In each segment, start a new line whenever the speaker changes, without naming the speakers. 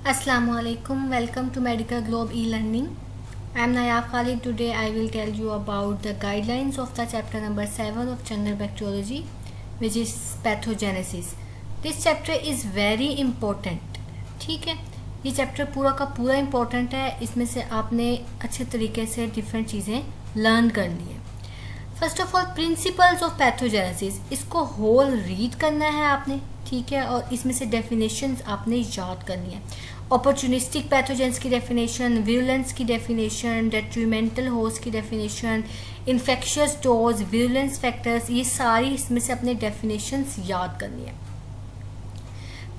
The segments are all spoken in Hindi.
Assalamualaikum. Welcome to Medical Globe e-learning. I am Nayab Khalid. Today I will tell you about the guidelines of the chapter number 7 of general bacteriology, which is pathogenesis. This chapter is very important. ठीक है, ये चैप्टर पूरा का पूरा इम्पोर्टेंट है. इसमें से आपने अच्छे तरीके से डिफरेंट चीज़ें लर्न करनी है. First of all principles of pathogenesis, इसको होल रीड करना है आपने. ठीक है, और इसमें से डेफिनेशंस आपने याद करनी है. अपॉर्चुनिस्टिक पैथोजेंस की डेफिनेशन, विरुलेंस की डेफिनेशन, डेट्रीमेंटल होस्ट की definition, infectious dose, virulence factors, ये सारी इसमें से अपने डेफिनेशंस याद करनी है.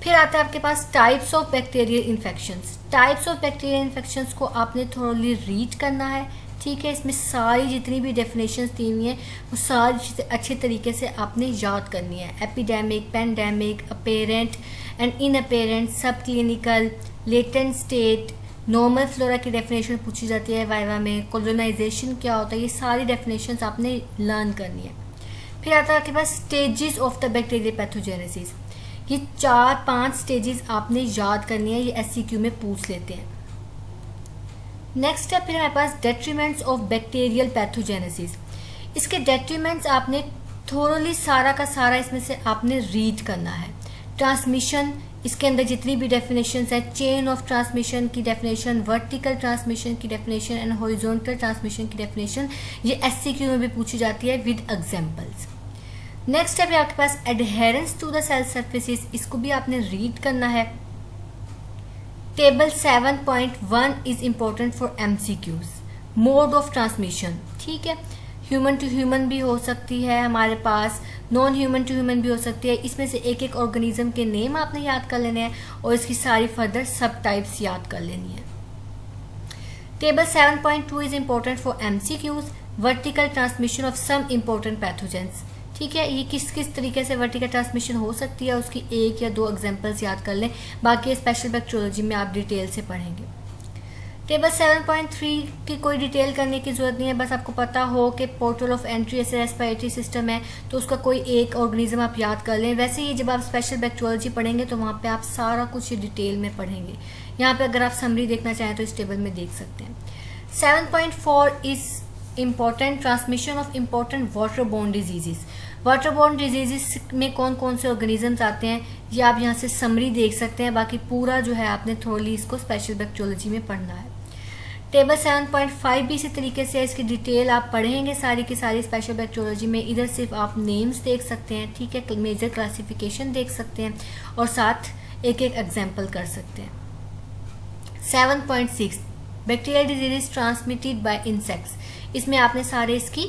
फिर आता है आपके पास types of bacterial infections. Types of bacterial infections को आपने थोड़ी रीड करना है. ठीक है, इसमें सारी जितनी भी डेफिनेशंस दी हुई हैं वो सारी चीज़ें अच्छे तरीके से आपने याद करनी है. एपिडेमिक, पेंडेमिक, अपेरेंट एंड इनअपेरेंट, सब clinical, latent state, normal flora की डेफिनेशन पूछी जाती है वाइवा में. कोलोनाइजेशन क्या होता है, ये सारी डेफिनेशंस आपने लर्न करनी है. फिर आता है आपके पास stages of the bacterial pathogenesis. ये 4-5 स्टेजेस आपने याद करनी है, ये SCQ में पूछ लेते हैं. नेक्स्ट है फिर हमारे पास डेट्रीमेंट्स ऑफ बैक्टीरियल पैथोजेनेसिस. इसके डेट्रीमेंट्स आपने थोरली सारा का सारा इसमें से आपने रीड करना है. ट्रांसमिशन, इसके अंदर जितनी भी डेफिनेशंस है, चेन ऑफ ट्रांसमिशन की डेफिनेशन, वर्टिकल ट्रांसमिशन की डेफिनेशन एंड हॉरिजॉन्टल ट्रांसमिशन की डेफिनेशन, ये SCQ में भी पूछी जाती है विद एग्जांपल्स. नेक्स्ट है फिर आपके पास adherence to the cell surfaces, इसको भी आपने रीड करना है. Table 7.1 is important for MCQs. Mode of transmission, ठीक है, ह्यूमन टू ह्यूमन भी हो सकती है हमारे पास, नॉन ह्यूमन टू ह्यूमन भी हो सकती है. इसमें से एक एक ऑर्गेनिज्म के नेम आपने याद कर लेने हैं और इसकी सारी फर्दर सब टाइप्स याद कर लेनी है. Table 7.2 is important for MCQs. Vertical transmission of some important pathogens. ठीक है, ये किस किस तरीके से वर्टिकल ट्रांसमिशन हो सकती है उसकी 1 या 2 एग्जांपल्स याद कर लें. बाकी स्पेशल बैक्टीरियोलॉजी में आप डिटेल से पढ़ेंगे. टेबल 7.3 की कोई डिटेल करने की ज़रूरत नहीं है, बस आपको पता हो कि पोर्टल ऑफ एंट्री ऐसे रेस्पिरेटरी सिस्टम है तो उसका कोई एक ऑर्गेनिज्म आप याद कर लें. वैसे ही जब आप स्पेशल बैक्टीरियोलॉजी पढ़ेंगे तो वहाँ पे आप सारा कुछ डिटेल में पढ़ेंगे. यहाँ पे अगर आप समरी देखना चाहें तो इस टेबल में देख सकते हैं. 7.4 is important transmission of important waterborne diseases. Waterborne diseases में कौन कौन से ऑर्गेनिजम्स आते हैं ये आप यहाँ से समरी देख सकते हैं. बाकी पूरा जो है आपने थोड़ी इसको स्पेशल बैक्टीरियोलॉजी में पढ़ना है. टेबल 7.5 भी इसी तरीके से इसकी डिटेल आप पढ़ेंगे सारी की सारी स्पेशल बैक्टीरियोलॉजी में. इधर सिर्फ आप नेम्स देख सकते हैं, ठीक है, मेजर क्लासिफिकेशन देख सकते हैं और साथ एक एक एग्जाम्पल कर सकते हैं. 7.6 bacterial disease transmitted by insects. इसमें आपने सारे इसकी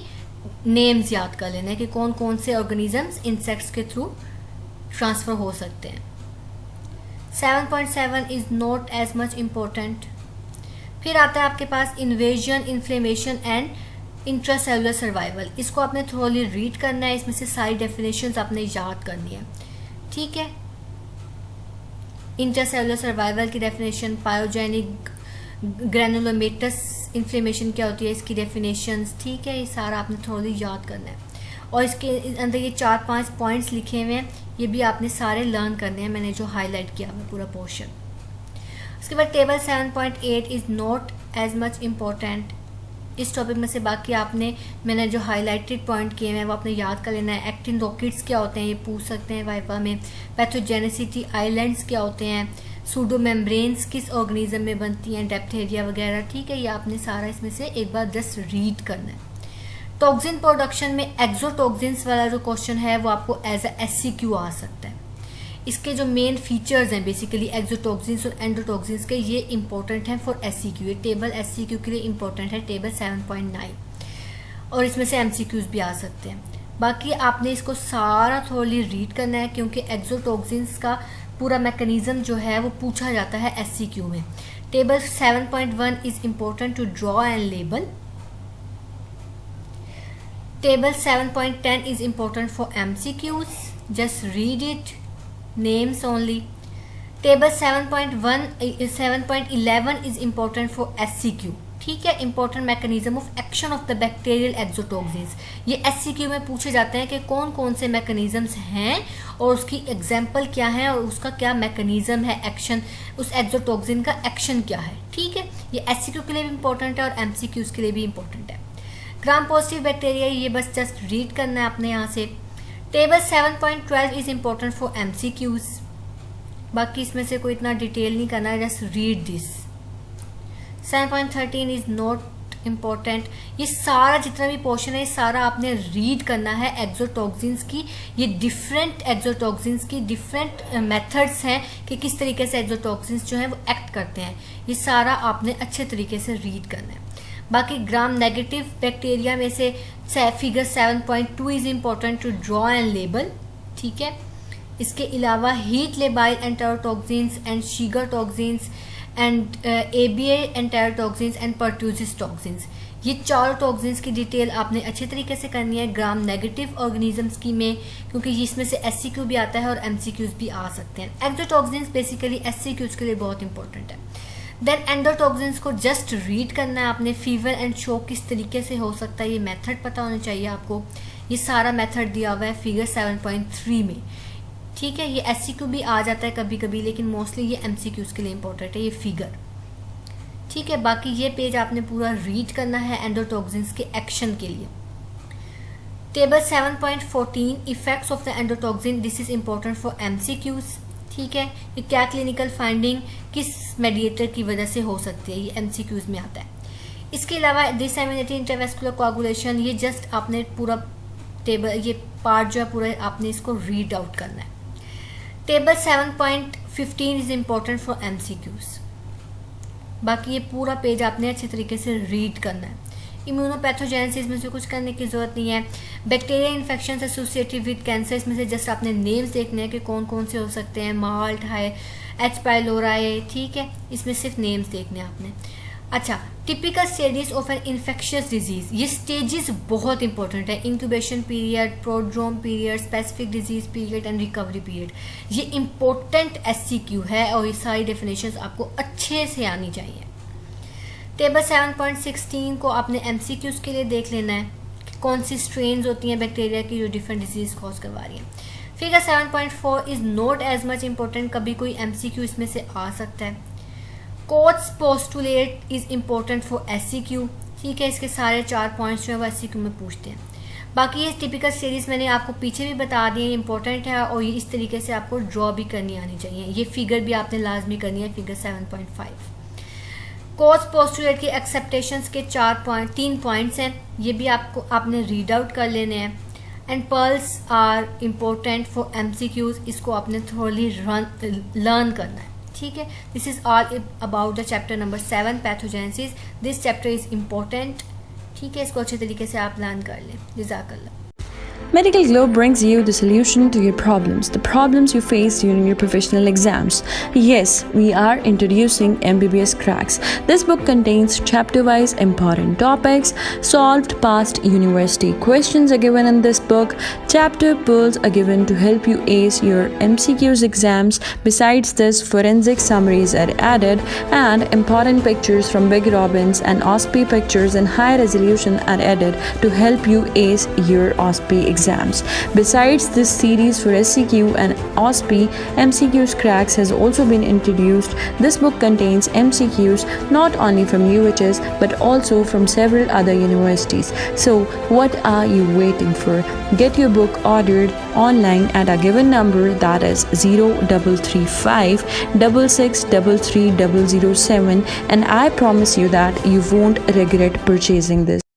नेम्स याद कर लेना है कि कौन कौन से ऑर्गेनिजम्स इंसेक्ट्स के थ्रू ट्रांसफ़र हो सकते हैं. 7.7 is not as much important. फिर आता है आपके पास invasion, inflammation and intracellular survival. इसको आपने थोड़ी रीड करना है, इसमें से सारी डेफिनेशंस आपने याद करनी है. ठीक है, इंट्रासेलुलर सर्वाइवल की डेफिनेशन, पायोजेनिक ग्रैनुलोमेटस इन्फ्लेमेशन क्या होती है, इसकी डेफिनेशंस. ठीक है, ये सारा आपने थोड़ी याद करना है और इसके अंदर ये 4-5 पॉइंट्स लिखे हुए हैं, ये भी आपने सारे लर्न करने हैं. मैंने जो हाईलाइट किया हुआ पूरा पोर्शन. उसके बाद table 7.8 is not as much important. इस टॉपिक में से बाकी आपने मैंने जो हाईलाइटेड पॉइंट किए हैं वो आपने याद कर लेना है. एक्टिन रॉकेट्स क्या होते हैं ये पूछ सकते हैं वाइवा में. पैथोजेनेसिटी आइलैंड्स क्या होते हैं, सूडो मेम्ब्रेन्स किस ऑर्गेनिज्म में बनती हैं, डेप्थेरिया वगैरह. ठीक है, ये आपने सारा इसमें से एक बार जस्ट रीड करना है. टॉक्सिन प्रोडक्शन में एक्सोटॉक्सिन्स वाला जो क्वेश्चन है वो आपको एज अ SCQ आ सकता है. इसके जो मेन फीचर्स हैं बेसिकली एक्सोटॉक्सिन्स और एंडोटॉक्सिन्स के, ये इंपॉर्टेंट हैं फॉर SCQ. ये टेबल SCQ के लिए इंपॉर्टेंट है, टेबल 7.9, और इसमें से MCQs भी आ सकते हैं. बाकी आपने इसको सारा थोड़ी रीड करना है क्योंकि एक्सोटॉक्सिन्स का पूरा मैकेनिज्म जो है वो पूछा जाता है SCQ में. Table 7.1 is important to draw and label. Table 7.10 is important for MCQs. Just read it, names only. Table 7.11 is important for SCQ. ठीक है, important mechanism of action of the bacterial exotoxins. ये एससीक्यू में पूछे जाते हैं कि कौन कौन से मैकेनिज्म्स हैं और उसकी एग्जांपल क्या है और उसका क्या मैकेनिज्म है एक्शन, उस एक्सोटोक्सिन का एक्शन क्या है। ठीक है, ये एससीक्यू के लिए भी इंपॉर्टेंट है और एमसीक्यूज के लिए भी इंपॉर्टेंट है। ग्राम पॉजिटिव बैक्टीरिया, ये बस जस्ट रीड करना है आपने यहाँ से। Table 7.12 is important for MCQs, बाकी इसमें से कोई इतना डिटेल नहीं करना है, just read this. 7.13 is not important. ये सारा जितना भी पोर्शन है सारा आपने रीड करना है एक्सोटोक्सिन्स की। ये डिफरेंट एक्सोटोक्सिन्स की डिफरेंट मेथड्स हैं कि किस तरीके से एक्सोटोक्सिन्स जो हैं वो एक्ट करते हैं। ये सारा आपने अच्छे तरीके से रीड करना है। बाकी ग्राम नेगेटिव बैक्टीरिया में से figure 7.2 is important to draw and label. ठीक है, इसके अलावा heat labile enterotoxins and shiga toxins and ABA enterotoxins and pertussis toxins, ये चारों टॉक्सिन्स की डिटेल आपने अच्छे तरीके से करनी है ग्राम नेगेटिव ऑर्गेनिजम्स की में, क्योंकि इसमें से SCQ भी आता है और MCQs भी आ सकते हैं। एक्सोटॉक्सिन्स बेसिकली SCQs के लिए बहुत इंपॉर्टेंट है। देन एंडोटॉक्सिन्स को जस्ट रीड करना है आपने। फीवर एंड शॉक किस तरीके से हो सकता है ये मेथड पता होना चाहिए आपको। ये सारा मेथड दिया हुआ है फिगर 7.3 में। ठीक है, ये SCQ भी आ जाता है कभी कभी, लेकिन मोस्टली ये MCQs के लिए इंपॉर्टेंट है ये फिगर। ठीक है, बाकी ये पेज आपने पूरा रीड करना है एंडोटॉक्सिन्स के एक्शन के लिए। Table 7.14 effects of the endotoxin, this is important for MCQs। ठीक है, ये क्या क्लिनिकल फाइंडिंग किस मेडिएटर की वजह से हो सकती है, ये MCQs में आता है। इसके अलावा डिसएमिनेटेड इंटरवेस्कुलर कोआगुलेशन, ये जस्ट आपने पूरा टेबल, ये पार्ट जो है पूरा आपने इसको रीड आउट करना है। Table 7.15 is important for MCQs। बाकी ये पूरा पेज आपने अच्छे तरीके से रीड करना है। इम्यूनोपैथोजेनेसिस में से कुछ करने की ज़रूरत नहीं है। Bacteria infection associated with cancer, इसमें से जस्ट आपने नेम्स देखने हैं कि कौन कौन से हो सकते हैं। माल्ट है, H. pylori, ठीक है, इसमें सिर्फ नेम्स देखने हैं आपने। अच्छा, typical stages of an infectious disease, ये स्टेजेस बहुत इंपॉर्टेंट है। Incubation period, prodrome period, specific disease period and recovery period, ये इंपॉर्टेंट SCQ है और ये सारी डेफिनेशंस आपको अच्छे से आनी चाहिए। टेबल 7.16 को आपने MCQs के लिए देख लेना है कि कौन सी स्ट्रेन्स होती हैं बैक्टीरिया की जो डिफरेंट डिजीज कॉज करवा रही हैं। Figure 7.4 is not as much important, कभी कोई MCQ इसमें से आ सकता है। Koch's postulate is important for SCQ। ठीक है, इसके सारे 4 पॉइंट्स जो है वो SCQ में पूछते हैं। बाकी ये टिपिकल स्टेजेस मैंने आपको पीछे भी बता दिए, इंपॉर्टेंट है और ये इस तरीके से आपको ड्रॉ भी करनी आनी चाहिए। ये फिगर भी आपने लाजमी करनी है, फिगर 7.5। कोट्स पोस्टुलेट की एक्सेप्टेशंस के 3 पॉइंट्स हैं, ये भी आपने रीड आउट कर लेने हैं। And pearls are important for MCQs, इसको आपने थोड़ी लर्न करना है। ठीक है, this is all about the chapter number 7 pathogenesis. This chapter is important. ठीक है, इसको अच्छे तरीके से आप लर्न कर लें। जज़ाकल्लाह।
Medical Glow brings you the solution to your problems, the problems you face during your professional exams. Yes, we are introducing MBBS Cracks. This book contains chapter-wise important topics. Solved past university questions are given in this book. Chapter pearls are given to help you ace your MCQs exams. Besides this, forensic summaries are added and important pictures from Big Robins and OSPI pictures in high resolution are added to help you ace your OSPI exams. Besides this series for SCQ and OSPI, MCQs Cracks has also been introduced. This book contains MCQs not only from UHS but also from several other universities. So what are you waiting for? Get your book ordered online at a given number, that is 0335 6633 007, and I promise you that you won't regret purchasing this.